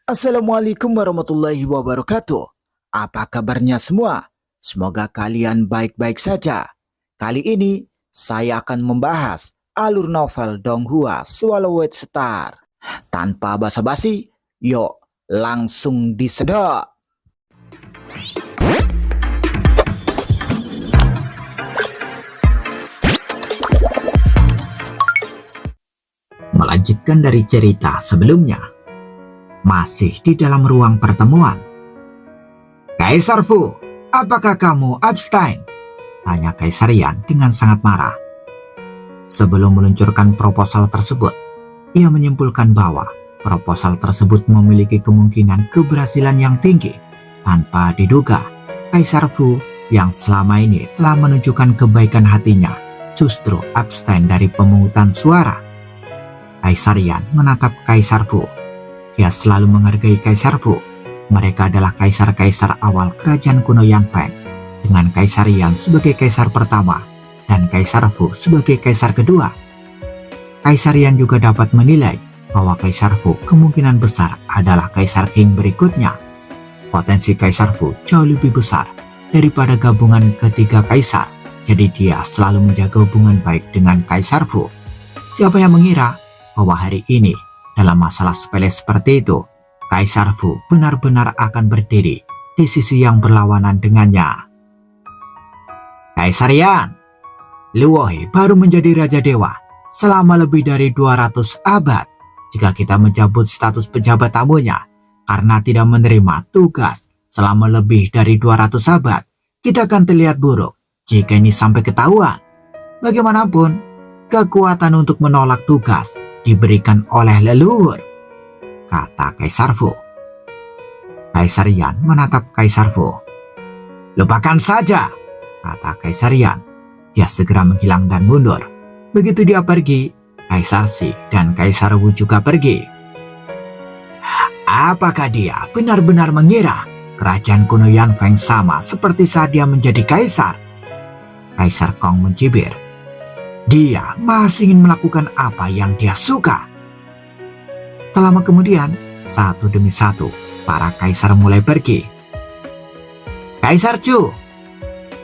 Assalamualaikum warahmatullahi wabarakatuh. Apa kabarnya semua? Semoga kalian baik-baik saja. Kali ini saya akan membahas alur novel Donghua Swallowed Star. Tanpa basa-basi, yuk langsung disedot. Melanjutkan dari cerita sebelumnya, masih di dalam ruang pertemuan. "Kaisar Fu, apakah kamu abstain?" tanya Kaisar Yan dengan sangat marah. Sebelum meluncurkan proposal tersebut, ia menyimpulkan bahwa proposal tersebut memiliki kemungkinan keberhasilan yang tinggi. Tanpa diduga, Kaisar Fu yang selama ini telah menunjukkan kebaikan hatinya justru abstain dari pemungutan suara. Kaisar Yan menatap Kaisar Fu. Dia selalu menghargai Kaisar Fu. Mereka adalah kaisar-kaisar awal kerajaan kuno Yanfeng, dengan Kaisar Yan sebagai kaisar pertama dan Kaisar Fu sebagai kaisar kedua. Kaisar Yan juga dapat menilai bahwa Kaisar Fu kemungkinan besar adalah kaisar king berikutnya. Potensi Kaisar Fu jauh lebih besar daripada gabungan ketiga kaisar, jadi dia selalu menjaga hubungan baik dengan Kaisar Fu. Siapa yang mengira bahwa hari ini dalam masalah sepele seperti itu, Kaisar Fu benar-benar akan berdiri di sisi yang berlawanan dengannya. "Kaisar Yan, Luohe baru menjadi Raja Dewa selama lebih dari 200 abad. Jika kita mencabut status pejabat tamunya karena tidak menerima tugas selama lebih dari 200 abad, kita akan terlihat buruk jika ini sampai ketahuan. Bagaimanapun, kekuatan untuk menolak tugas diberikan oleh leluhur," kata Kaisar Fu. Kaisar Yan menatap Kaisar Fu. "Lupakan saja," kata Kaisar Yan. Dia segera menghilang dan mundur. Begitu dia pergi, Kaisar Si dan Kaisar Wu juga pergi. Apakah dia benar-benar mengira kerajaan kuno Yanfeng sama seperti saat dia menjadi kaisar? Kaisar Kong mencibir. Dia masih ingin melakukan apa yang dia suka. Tak lama kemudian, satu demi satu, para kaisar mulai pergi. "Kaisar Chu!"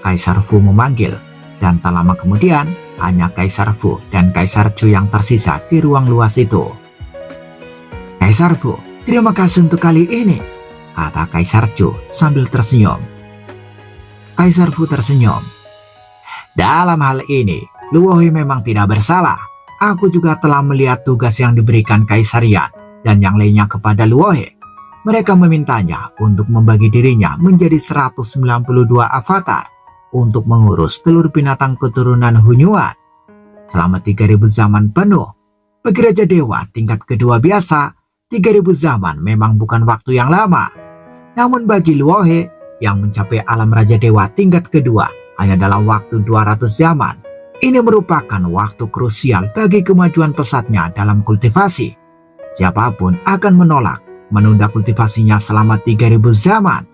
Kaisar Fu memanggil, dan tak lama kemudian, hanya Kaisar Fu dan Kaisar Chu yang tersisa di ruang luas itu. "Kaisar Fu, terima kasih untuk kali ini," kata Kaisar Chu sambil tersenyum. Kaisar Fu tersenyum. "Dalam hal ini, Luohe memang tidak bersalah. Aku juga telah melihat tugas yang diberikan Kaisar Yan dan yang lainnya kepada Luohe. Mereka memintanya untuk membagi dirinya menjadi 192 avatar untuk mengurus telur binatang keturunan Hunyuan. Selama 3000 zaman penuh, bagi Raja Dewa tingkat kedua biasa, 3000 zaman memang bukan waktu yang lama. Namun bagi Luohe yang mencapai alam Raja Dewa tingkat kedua hanya dalam waktu 200 zaman, ini merupakan waktu krusial bagi kemajuan pesatnya dalam kultivasi. Siapapun akan menolak menunda kultivasinya selama 3000 zaman,"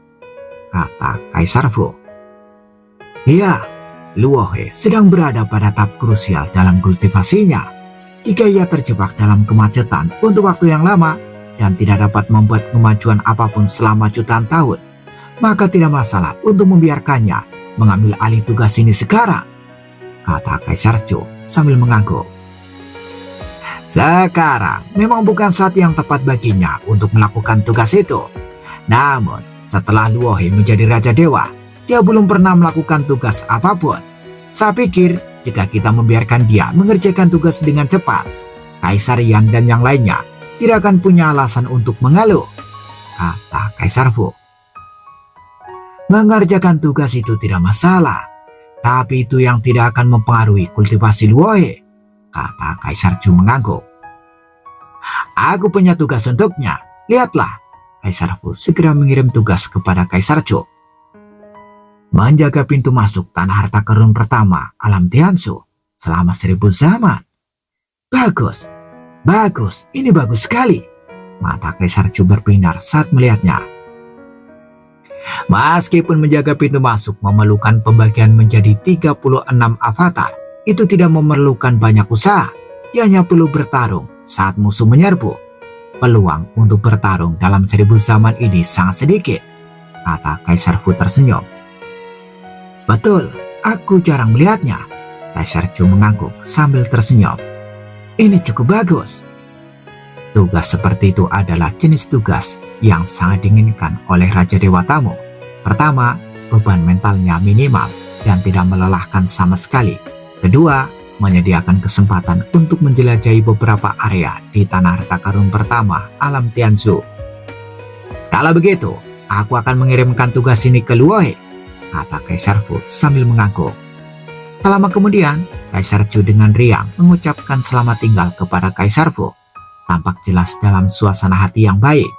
kata Kaisar Fu. "Ya, Luohe sedang berada pada tahap krusial dalam kultivasinya. Jika ia terjebak dalam kemacetan untuk waktu yang lama dan tidak dapat membuat kemajuan apapun selama jutaan tahun, maka tidak masalah untuk membiarkannya mengambil alih tugas ini sekarang," kata Kaisar Chu sambil mengangguk. Sekarang memang bukan saat yang tepat baginya untuk melakukan tugas itu. Namun, setelah Luohe menjadi Raja Dewa, dia belum pernah melakukan tugas apapun. Saya pikir jika kita membiarkan dia mengerjakan tugas dengan cepat, Kaisar Yan dan yang lainnya tidak akan punya alasan untuk mengeluh, kata Kaisar Fu. "Mengerjakan tugas itu tidak masalah, tapi itu yang tidak akan mempengaruhi kultivasi Luohe," kata Kaisar Chu mengangguk. "Aku punya tugas untuknya. Lihatlah." Kaisar Fu segera mengirim tugas kepada Kaisar Chu. "Menjaga pintu masuk tanah harta karun pertama alam Tiansu selama 1000 zaman." "Bagus, bagus, ini bagus sekali." Mata Kaisar Chu berbinar saat melihatnya. Meskipun menjaga pintu masuk memerlukan pembagian menjadi 36 avatar, itu tidak memerlukan banyak usaha. Dia hanya perlu bertarung saat musuh menyerbu. peluang untuk bertarung dalam 1000 zaman ini sangat sedikit, kata Kaisar Fu tersenyum. Betul, aku jarang melihatnya, Kaisar Chu mengangguk sambil tersenyum. Ini cukup bagus. Tugas seperti itu adalah jenis tugas yang sangat diinginkan oleh Raja Dewa Tamu. Pertama, beban mentalnya minimal dan tidak melelahkan sama sekali. Kedua, menyediakan kesempatan untuk menjelajahi beberapa area di tanah harta karun pertama alam Tianzhu. Kalau begitu, aku akan mengirimkan tugas ini ke Luohe, kata Kaisar Fu sambil mengangguk. Tak lama kemudian, Kaisar Chu dengan riang mengucapkan selamat tinggal kepada Kaisar Fu, tampak jelas dalam suasana hati yang baik.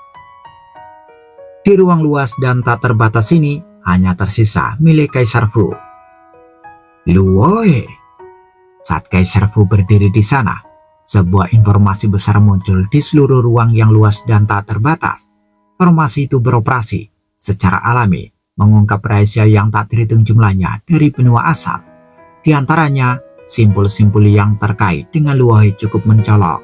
Di ruang luas dan tak terbatas ini, hanya tersisa milik Kaisar Fu. Luohe. Saat Kaisar Fu berdiri di sana, sebuah informasi besar muncul di seluruh ruang yang luas dan tak terbatas. Informasi itu beroperasi secara alami, mengungkap rahasia yang tak terhitung jumlahnya dari benua asal. Di antaranya, simpul-simpul yang terkait dengan Luohe cukup mencolok.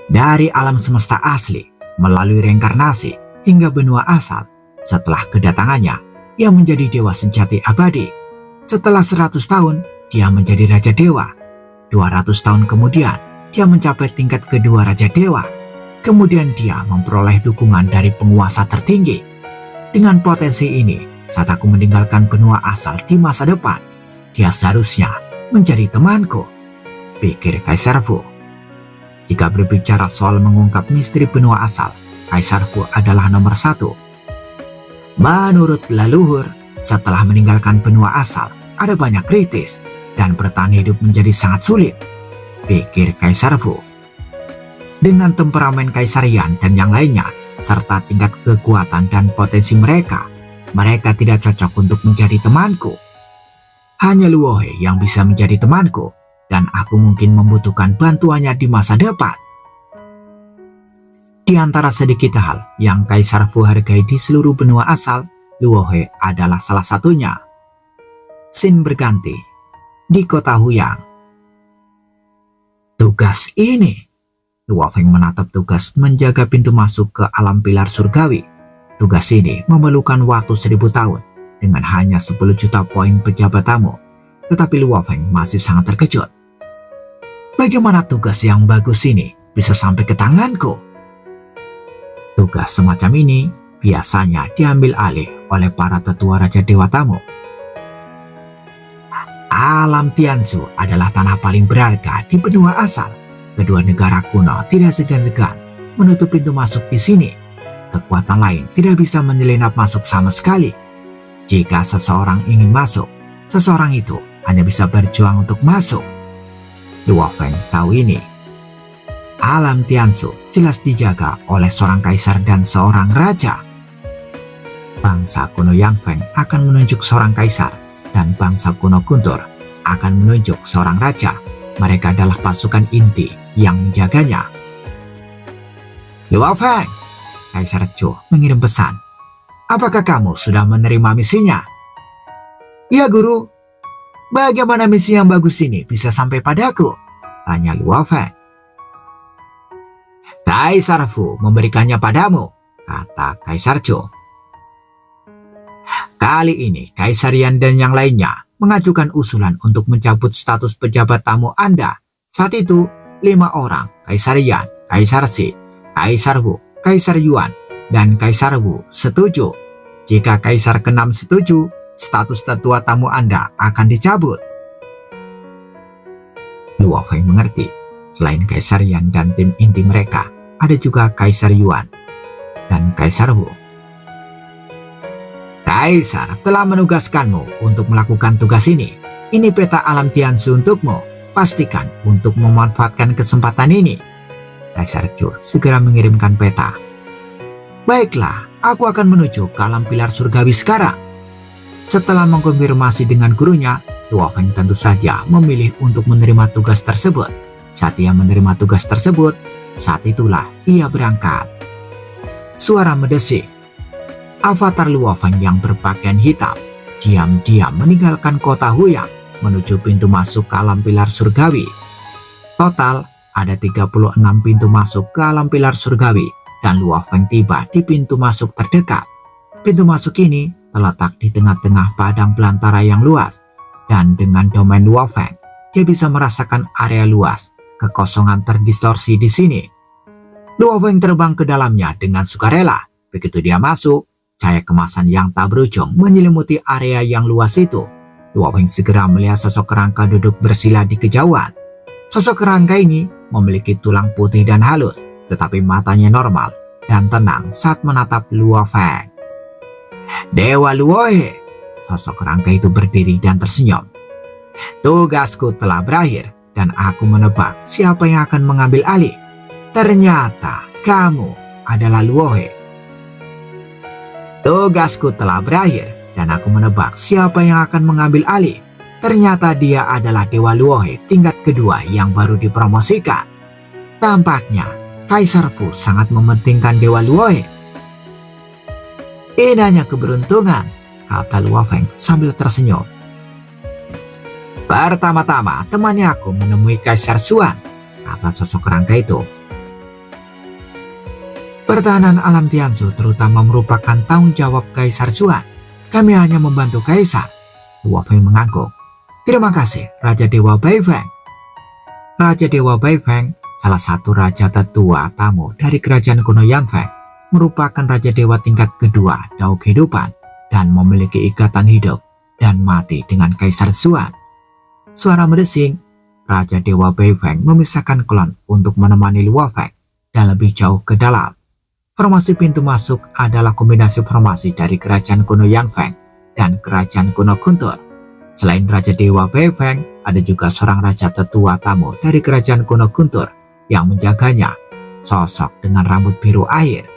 Dari alam semesta asli, melalui reinkarnasi, hingga benua asal, setelah kedatangannya, ia menjadi dewa sejati abadi. Setelah 100 tahun, dia menjadi Raja Dewa. 200 tahun kemudian, dia mencapai tingkat kedua Raja Dewa. Kemudian dia memperoleh dukungan dari penguasa tertinggi. Dengan potensi ini, saat aku meninggalkan benua asal di masa depan, dia seharusnya menjadi temanku, pikir Kaisar Fu. Jika berbicara soal mengungkap misteri benua asal, Kaisar Fu adalah nomor 1. Menurut leluhur, setelah meninggalkan benua asal, ada banyak kritis dan bertahan hidup menjadi sangat sulit, pikir Kaisar Fu. Dengan temperamen Kaisar Yan dan yang lainnya, serta tingkat kekuatan dan potensi mereka tidak cocok untuk menjadi temanku. Hanya Luohe yang bisa menjadi temanku, dan aku mungkin membutuhkan bantuannya di masa depan. Di antara sedikit hal yang Kaisar Fu hargai di seluruh benua asal, Luohe adalah salah satunya. Scene berganti di kota Huyang. Tugas ini, Luo Feng menatap tugas menjaga pintu masuk ke alam pilar surgawi. Tugas ini memerlukan waktu 1000 tahun dengan hanya 10 juta poin pejabat tamu. Tetapi Luo Feng masih sangat terkejut. Bagaimana tugas yang bagus ini bisa sampai ke tanganku? Tugas semacam ini biasanya diambil alih oleh para tetua Raja Dewa Tamu. Alam Tianzhu adalah tanah paling berharga di benua asal. Kedua negara kuno tidak segan-segan menutup pintu masuk di sini. Kekuatan lain tidak bisa menyelinap masuk sama sekali. Jika seseorang ingin masuk, seseorang itu hanya bisa berjuang untuk masuk. Luo Feng tahu ini. Alam Tianzhu jelas dijaga oleh seorang kaisar dan seorang raja. Bangsa kuno Yang Feng akan menunjuk seorang kaisar, dan bangsa kuno Guntur akan menunjuk seorang raja. Mereka adalah pasukan inti yang menjaganya. Luo Feng, Kaisar Chu mengirim pesan. Apakah kamu sudah menerima misinya? Ya guru. Bagaimana misi yang bagus ini bisa sampai padaku? Tanya Luo Feng. Kaisar Fu memberikannya padamu, kata Kaisar Chu. Kali ini Kaisar Yan dan yang lainnya mengajukan usulan untuk mencabut status pejabat tamu Anda. Saat itu, 5 orang, Kaisar Yan, Kaisar Shi, Kaisar Wu, Kaisar Yuan, dan Kaisar Wu setuju. Jika Kaisar ke-6 setuju, status tetua tamu Anda akan dicabut. Luo Feng mengerti, selain Kaisar Yan dan tim inti mereka, ada juga Kaisar Yuan dan Kaisar Wu. Kaisar telah menugaskanmu untuk melakukan tugas ini. Ini peta alam Tianzhu untukmu. Pastikan untuk memanfaatkan kesempatan ini. Kaisar Chu segera mengirimkan peta. Baiklah, aku akan menuju ke alam pilar surgawi sekarang. Setelah mengkonfirmasi dengan gurunya, Luo Feng tentu saja memilih untuk menerima tugas tersebut. Saat ia menerima tugas tersebut, saat itulah ia berangkat. Suara mendesik. Avatar Luo Feng yang berpakaian hitam diam-diam meninggalkan kota Huyang menuju pintu masuk ke alam pilar surgawi. Total ada 36 pintu masuk ke alam pilar surgawi dan Luo Feng tiba di pintu masuk terdekat. Pintu masuk ini terletak di tengah-tengah padang belantara yang luas dan dengan domain Luo Feng, dia bisa merasakan area luas, kekosongan terdistorsi di sini. Luo Feng terbang ke dalamnya dengan sukarela. Begitu dia masuk, cahaya kemasan yang tak berujung menyelimuti area yang luas itu. Luo Feng segera melihat sosok kerangka duduk bersila di kejauhan. Sosok kerangka ini memiliki tulang putih dan halus, tetapi matanya normal dan tenang saat menatap Luo Feng. Dewa Luohe, sosok kerangka itu berdiri dan tersenyum. Tugasku telah berakhir dan aku menebak siapa yang akan mengambil alih. Ternyata kamu adalah Luohe. Tugasku telah berakhir dan aku menebak siapa yang akan mengambil alih. Ternyata dia adalah Dewa Luohe tingkat kedua yang baru dipromosikan. Tampaknya Kaisar Fu sangat mementingkan Dewa Luohe. Ini hanya keberuntungan, kata Luo Feng sambil tersenyum. Pertama-tama temani aku menemui Kaisar Xuan, kata sosok kerangka itu. Pertahanan alam Tianzhu terutama merupakan tanggung jawab Kaisar Xuan. Kami hanya membantu Kaisar. Luo Feng mengangguk. Terima kasih, Raja Dewa Baifeng. Raja Dewa Baifeng, salah satu raja tetua tamu dari kerajaan kuno Yanfeng, merupakan Raja Dewa tingkat kedua Dao Kehidupan dan memiliki ikatan hidup dan mati dengan Kaisar Xuan. Suara mendesing, Raja Dewa Baifeng memisahkan klon untuk menemani Luo Feng dan lebih jauh ke dalam. Formasi pintu masuk adalah kombinasi formasi dari kerajaan kuno Yanfeng dan kerajaan kuno Guntur. Selain Raja Dewa Baifeng, ada juga seorang raja tetua tamu dari kerajaan kuno Guntur yang menjaganya, sosok dengan rambut biru air.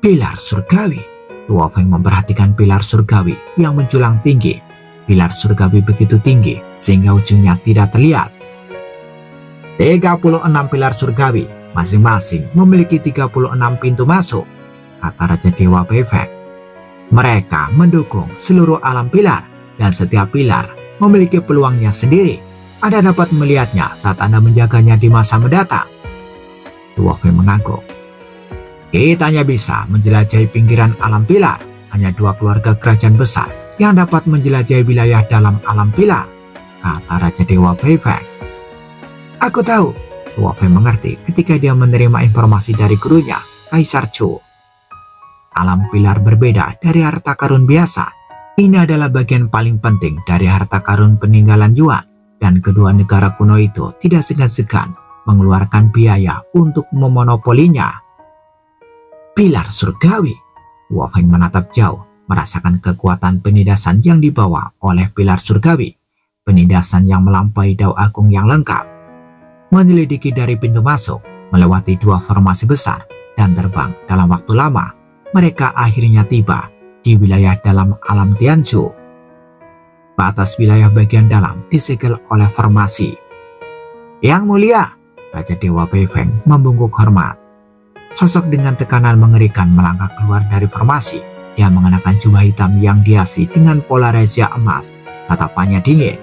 Pilar surgawi. Luo Feng memperhatikan pilar surgawi yang menjulang tinggi. Pilar surgawi begitu tinggi sehingga ujungnya tidak terlihat. 36 pilar surgawi, masing-masing memiliki 36 pintu masuk, kata Raja Dewa Baifeng. Mereka mendukung seluruh alam pilar dan setiap pilar memiliki peluangnya sendiri. Anda dapat melihatnya saat Anda menjaganya di masa mendatang. Luo Feng mengangguk. Kita hanya bisa menjelajahi pinggiran alam pilar. Hanya 2 keluarga kerajaan besar yang dapat menjelajahi wilayah dalam alam pilar, kata Raja Dewa Baifeng. Aku tahu, Luo Feng mengerti ketika dia menerima informasi dari gurunya, Kaisar Chu. Alam pilar berbeda dari harta karun biasa. Ini adalah bagian paling penting dari harta karun peninggalan Yuan, dan kedua negara kuno itu tidak segan-segan mengeluarkan biaya untuk memonopolinya. Pilar surgawi. Luo Feng menatap jauh, merasakan kekuatan penindasan yang dibawa oleh pilar surgawi. Penindasan yang melampaui Dao Agung yang lengkap. Menyelidiki dari pintu masuk, melewati 2 formasi besar, dan terbang dalam waktu lama, mereka akhirnya tiba di wilayah dalam alam Tianzhu. Batas wilayah bagian dalam disegel oleh formasi. Yang mulia, Raja Dewa Baifeng membungkuk hormat. Sosok dengan tekanan mengerikan melangkah keluar dari formasi. Dia mengenakan jubah hitam yang dihiasi dengan pola rahasia emas. Tatapannya dingin.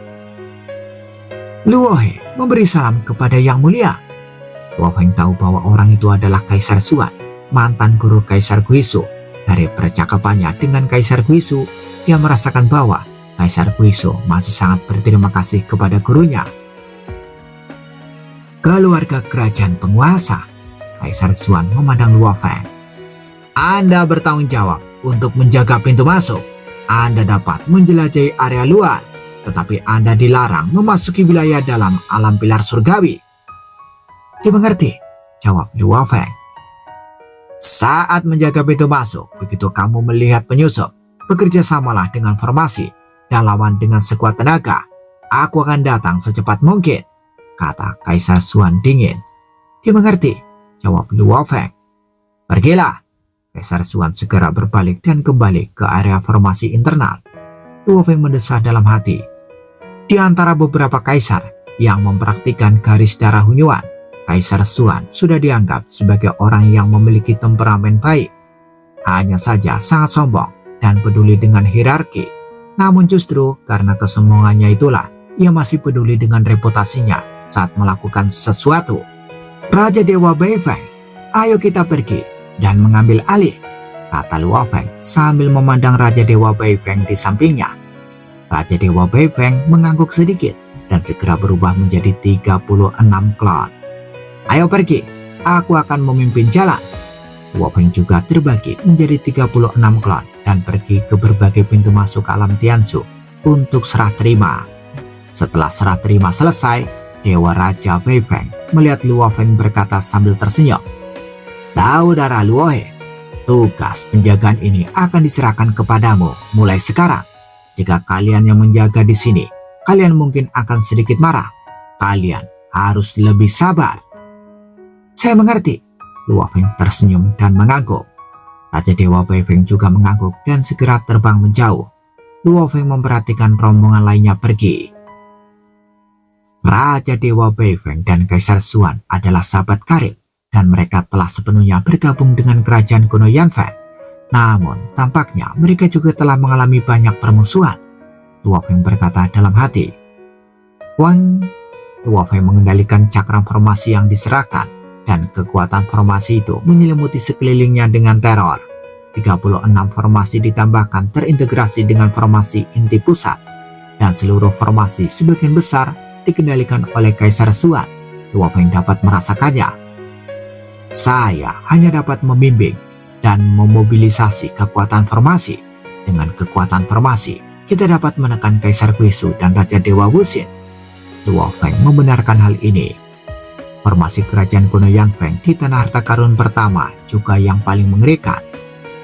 Luohe memberi salam kepada Yang Mulia. Luo Feng tahu bahwa orang itu adalah Kaisar Xuan, mantan guru Kaisar Guizhou. Dari percakapannya dengan Kaisar Guizhou, dia merasakan bahwa Kaisar Guizhou masih sangat berterima kasih kepada gurunya. Keluarga kerajaan penguasa. Kaisar Xuan memandang Luo Feng. Anda bertanggung jawab untuk menjaga pintu masuk. Anda dapat menjelajahi area luar, tetapi Anda dilarang memasuki wilayah dalam alam pilar surgawi. Dimengerti, jawab Luo Feng. Saat menjaga pintu masuk, begitu kamu melihat penyusup, bekerja samalah dengan formasi dan lawan dengan sekuat tenaga. Aku akan datang secepat mungkin, kata Kaisar Xuan dingin. Dimengerti, jawab Luo Feng. Pergilah. Kaisar Xuan segera berbalik dan kembali ke area formasi internal. Luo Feng mendesah dalam hati. Di antara beberapa kaisar yang mempraktikkan garis darah Hunyuan, Kaisar Xuan sudah dianggap sebagai orang yang memiliki temperamen baik. Hanya saja sangat sombong dan peduli dengan hierarki. Namun justru karena kesombongannya itulah ia masih peduli dengan reputasinya saat melakukan sesuatu. Raja Dewa Beifeng, ayo kita pergi dan mengambil alih, kata Luo Feng sambil memandang Raja Dewa Beifeng di sampingnya. Raja Dewa Beifeng mengangguk sedikit dan segera berubah menjadi 36 klon. Ayo pergi, aku akan memimpin jalan. Luo Feng juga terbagi menjadi 36 klon dan pergi ke berbagai pintu masuk alam Tianzu untuk serah terima. Setelah serah terima selesai, Dewa Raja Beifeng melihat Luo Feng berkata sambil tersenyum, "Saudara Luohe, tugas penjagaan ini akan diserahkan kepadamu mulai sekarang. Jika kalian yang menjaga di sini, kalian mungkin akan sedikit marah. Kalian harus lebih sabar." "Saya mengerti." Luo Feng tersenyum dan mengangguk. Raja Dewa Beifeng juga mengangguk dan segera terbang menjauh. Luo Feng memperhatikan rombongan lainnya pergi. Raja Dewa Beifeng dan Kaisar Xuan adalah sahabat karib dan mereka telah sepenuhnya bergabung dengan kerajaan kuno Yanfeng. Namun tampaknya mereka juga telah mengalami banyak permusuhan. Luo Feng berkata dalam hati. Wang, Luo Feng mengendalikan cakram formasi yang diserahkan dan kekuatan formasi itu menyelimuti sekelilingnya dengan teror. 36 formasi ditambahkan terintegrasi dengan formasi inti pusat dan seluruh formasi sebagian besar dikendalikan oleh Kaisar Xuan. Luo Feng dapat merasakannya. Saya hanya dapat membimbing dan memobilisasi kekuatan formasi. Dengan kekuatan formasi, kita dapat menekan Kaisar Guisu dan Raja Dewa Wuxin. Luo Feng membenarkan hal ini. Formasi kerajaan kuno Yanfeng di tanah harta karun pertama juga yang paling mengerikan.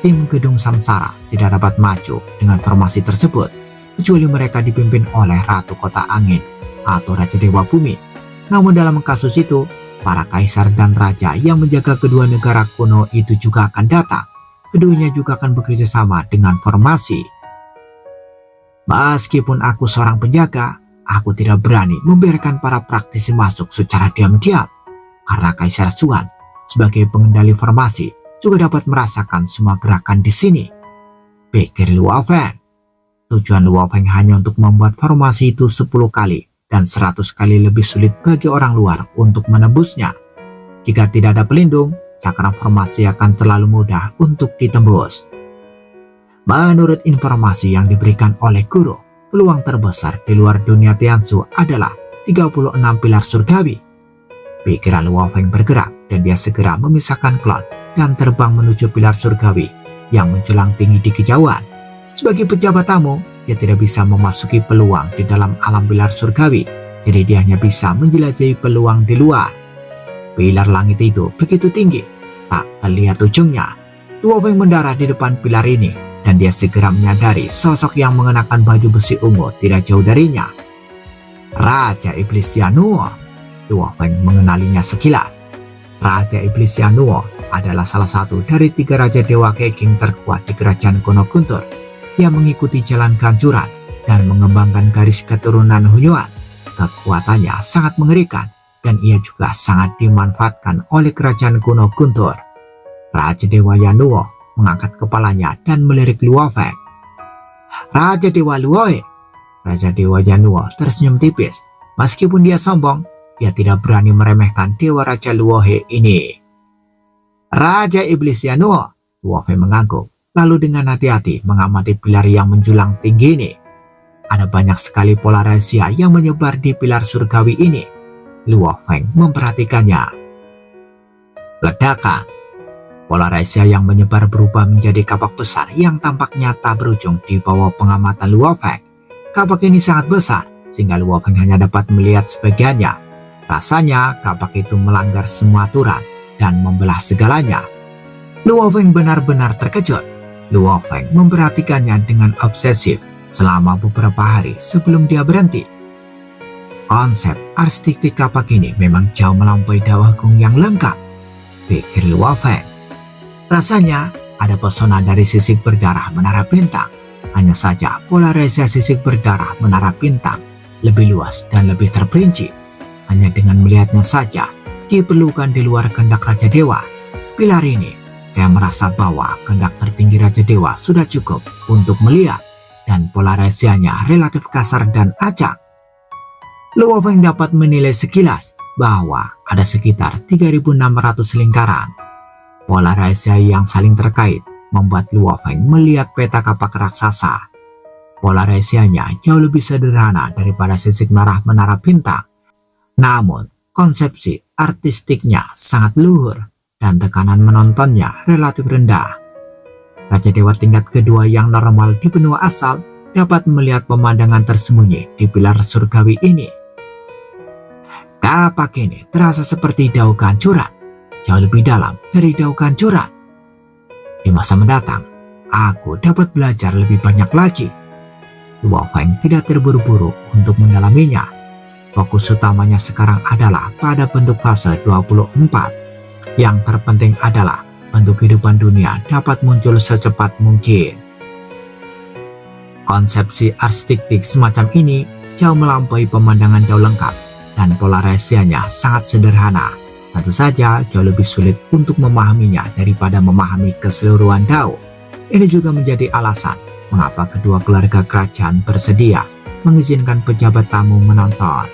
Tim Gedung Samsara tidak dapat maju dengan formasi tersebut, kecuali mereka dipimpin oleh Ratu Kota Angin atau Raja Dewa Bumi. Namun dalam kasus itu, para kaisar dan raja yang menjaga kedua negara kuno itu juga akan datang. Keduanya juga akan bekerja sama dengan formasi. Meskipun aku seorang penjaga, aku tidak berani membiarkan para praktisi masuk secara diam-diam. Karena Kaisar Xuan sebagai pengendali formasi juga dapat merasakan semua gerakan di sini, pikir Luo Feng. Tujuan Luo Feng hanya untuk membuat formasi itu 10 kali dan 100 kali lebih sulit bagi orang luar untuk menembusnya. Jika tidak ada pelindung, cakram formasi akan terlalu mudah untuk ditembus. Menurut informasi yang diberikan oleh guru, peluang terbesar di luar dunia Tianzu adalah 36 pilar surgawi. Pikiran Luo Feng bergerak dan dia segera memisahkan klon dan terbang menuju pilar surgawi yang menjulang tinggi di kejauhan. Sebagai pejabat tamu, dia tidak bisa memasuki peluang di dalam alam pilar surgawi, jadi dia hanya bisa menjelajahi peluang di luar. Pilar langit itu begitu tinggi, tak terlihat ujungnya. Luo Feng mendarat di depan pilar ini dan dia segera menyadari sosok yang mengenakan baju besi ungu tidak jauh darinya. Raja Iblis Yanuo. Luo Feng mengenalinya sekilas. Raja Iblis Yanuo adalah salah satu dari 3 Raja Dewa Keqing terkuat di kerajaan kuno Guntur. Dia mengikuti jalan kehancuran dan mengembangkan garis keturunan Hunyuan. Kekuatannya sangat mengerikan dan ia juga sangat dimanfaatkan oleh kerajaan kuno Guntur. Raja Dewa Yanuo mengangkat kepalanya dan melirik Luo Feng. Raja Dewa Luohe. Raja Dewa Yanuo tersenyum tipis. Meskipun dia sombong, dia tidak berani meremehkan Dewa Raja Luohe ini. Raja Iblis Yanuo. Luo Feng mengangguk, lalu dengan hati-hati mengamati pilar yang menjulang tinggi ini. Ada banyak sekali pola rahasia yang menyebar di pilar surgawi ini. Luo Feng memperhatikannya. Ledakan. Pola rahasia yang menyebar berubah menjadi kapak besar yang tampaknya tak berujung di bawah pengamatan Luo Feng. Kapak ini sangat besar sehingga Luo Feng hanya dapat melihat sebagiannya. Rasanya kapak itu melanggar semua aturan dan membelah segalanya. Luo Feng benar-benar terkejut. Luo Feng memperhatikannya dengan obsesif selama beberapa hari sebelum dia berhenti. Konsep arsitektur kapak ini memang jauh melampaui Dawa Gong yang lengkap, pikir Luo Feng. Rasanya ada pesona dari sisik berdarah menara bintang. Hanya saja pola rahasia sisik berdarah menara bintang lebih luas dan lebih terperinci. Hanya dengan melihatnya saja diperlukan di luar kehendak Raja Dewa. Pilar ini, saya merasa bahwa kehendak tertinggi Raja Dewa sudah cukup untuk melihat dan pola rahasianya relatif kasar dan acak. Luo Feng dapat menilai sekilas bahwa ada sekitar 3.600 lingkaran. Pola rahasia yang saling terkait membuat Luo Feng melihat peta kapak raksasa. Pola rahasianya jauh lebih sederhana daripada sisik merah menara bintang. Namun, konsepsi artistiknya sangat luhur dan tekanan menontonnya relatif rendah. Raja Dewa tingkat kedua yang normal di benua asal dapat melihat pemandangan tersembunyi di pilar surgawi ini. Kapak ini terasa seperti dao kehancuran, jauh lebih dalam dari dao kehancuran. Di masa mendatang, aku dapat belajar lebih banyak lagi. Luo Feng tidak terburu-buru untuk mendalaminya. Fokus utamanya sekarang adalah pada bentuk fase 24. Yang terpenting adalah bentuk kehidupan dunia dapat muncul secepat mungkin. Konsepsi arsitektur semacam ini jauh melampaui pemandangan dao lengkap dan pola rahasianya sangat sederhana. Tentu saja jauh lebih sulit untuk memahaminya daripada memahami keseluruhan dao. Ini juga menjadi alasan mengapa kedua keluarga kerajaan bersedia mengizinkan pejabat tamu menonton.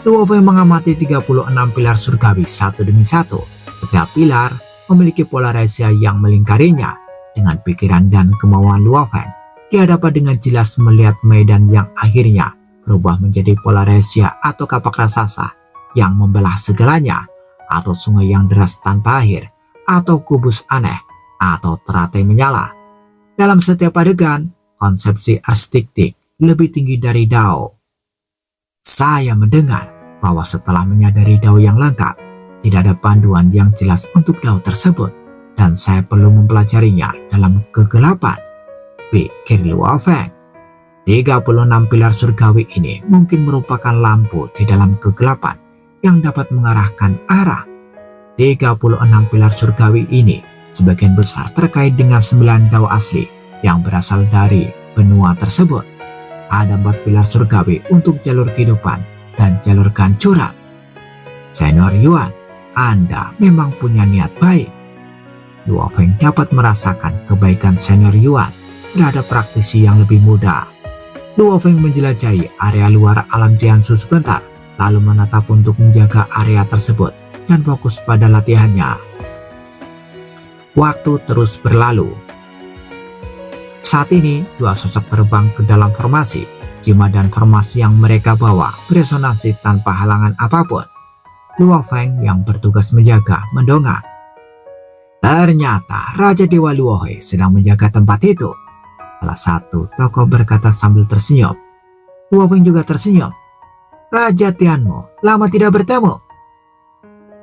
Luo Feng mengamati 36 pilar surgawi satu demi satu. Setiap pilar memiliki pola rahasia yang melingkarinya. Dengan pikiran dan kemauan Luo Feng, dia dapat dengan jelas melihat medan yang akhirnya berubah menjadi pola rahasia atau kapak raksasa yang membelah segalanya, atau sungai yang deras tanpa akhir, atau kubus aneh, atau teratai menyala. Dalam setiap adegan, konsepsi arsitektur lebih tinggi dari dao. Saya mendengar bahwa setelah menyadari dao yang lengkap, tidak ada panduan yang jelas untuk dao tersebut, dan saya perlu mempelajarinya dalam kegelapan, pikir Luo Feng. 36 pilar surgawi ini mungkin merupakan lampu di dalam kegelapan yang dapat mengarahkan arah. 36 pilar surgawi ini sebagian besar terkait dengan 9 dao asli yang berasal dari benua tersebut. Ada 4 pilar surgawi untuk jalur kehidupan dan jalur kehancuran. Senior Yuan, Anda memang punya niat baik. Luo Feng dapat merasakan kebaikan Senior Yuan terhadap praktisi yang lebih muda. Luo Feng menjelajahi area luar alam Jiansu sebentar, lalu menatap untuk menjaga area tersebut dan fokus pada latihannya. Waktu terus berlalu. Saat ini, dua sosok terbang ke dalam formasi. Jimat dan formasi yang mereka bawa beresonansi tanpa halangan apapun. Luo Feng yang bertugas menjaga mendongak. Ternyata Raja Dewa Luohe sedang menjaga tempat itu. Salah satu tokoh berkata sambil tersenyum. Luo Feng juga tersenyum. Raja Tianmu, lama tidak bertemu.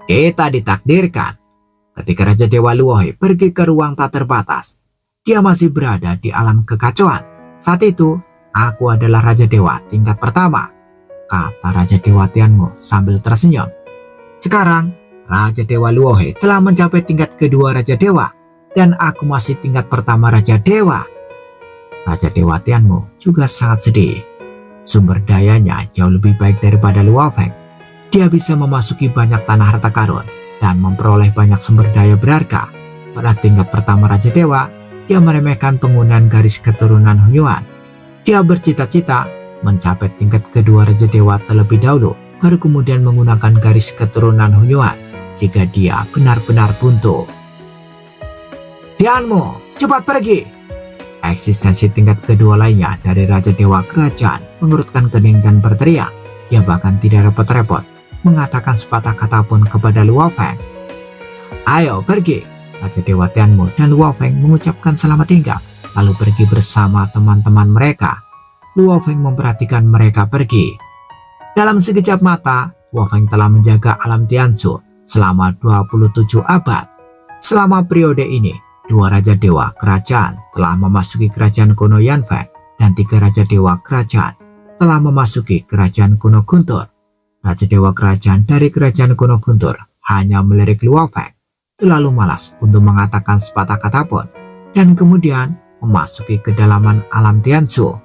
Kita ditakdirkan. Ketika Raja Dewa Luohe pergi ke ruang tak terbatas, dia masih berada di alam kekacauan. Saat itu, aku adalah Raja Dewa tingkat pertama, kata Raja Dewa Tianmu sambil tersenyum. Sekarang, Raja Dewa Luohe telah mencapai tingkat kedua Raja Dewa, dan aku masih tingkat pertama Raja Dewa. Raja Dewa Tianmu juga sangat sedih. Sumber dayanya jauh lebih baik daripada Luo Feng. Dia bisa memasuki banyak tanah harta karun dan memperoleh banyak sumber daya berharga. Pada tingkat pertama Raja Dewa, dia meremehkan penggunaan garis keturunan Hunyuan. Dia bercita-cita mencapai tingkat kedua Raja Dewa terlebih dahulu, baru kemudian menggunakan garis keturunan Hunyuan jika dia benar-benar buntu. Tianmu, cepat pergi! Eksistensi tingkat kedua lainnya dari Raja Dewa Kerajaan mengurutkan kening dan berteriak. Dia bahkan tidak repot-repot mengatakan sepatah kata pun kepada Luo Feng. Ayo pergi! Raja Dewa Tianmu dan Luo Feng mengucapkan selamat tinggal, lalu pergi bersama teman-teman mereka. Luo Feng memperhatikan mereka pergi. Dalam sekejap mata, Luo Feng telah menjaga alam Tianzu selama 27 abad. Selama periode ini, dua Raja Dewa Kerajaan telah memasuki kerajaan kuno Yanfeng, dan tiga Raja Dewa Kerajaan telah memasuki kerajaan kuno Guntur. Raja Dewa Kerajaan dari kerajaan kuno Guntur hanya melirik Luo Feng, terlalu malas untuk mengatakan sepatah kata pun, dan kemudian memasuki kedalaman alam Tianzu.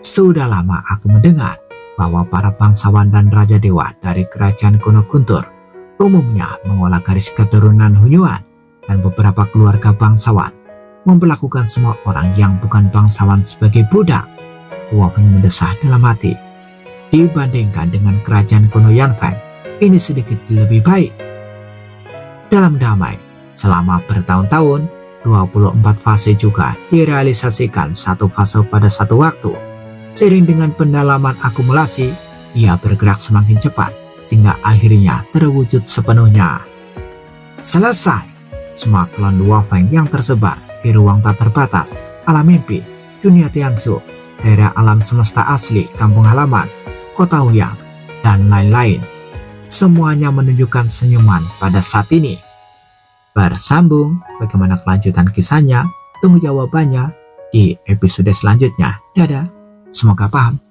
Sudah lama aku mendengar bahwa para bangsawan dan Raja Dewa dari kerajaan kuno Guntur umumnya mengolah garis keturunan Hunyuan, dan beberapa keluarga bangsawan memperlakukan semua orang yang bukan bangsawan sebagai budak. Luo Feng mendesah dalam hati. Dibandingkan dengan kerajaan kuno Yanfeng, ini sedikit lebih baik. Dalam damai, selama bertahun-tahun, 24 fase juga direalisasikan satu fase pada satu waktu. Seiring dengan pendalaman akumulasi, ia bergerak semakin cepat, sehingga akhirnya terwujud sepenuhnya. Selesai, semua klon Luofeng yang tersebar di ruang tak terbatas, alam mimpi, dunia Tianzu, daerah alam semesta asli, kampung halaman, kota Huyang, dan lain-lain. Semuanya menunjukkan senyuman pada saat ini. Bersambung, bagaimana kelanjutan kisahnya? Tunggu jawabannya di episode selanjutnya. Dadah, semoga paham.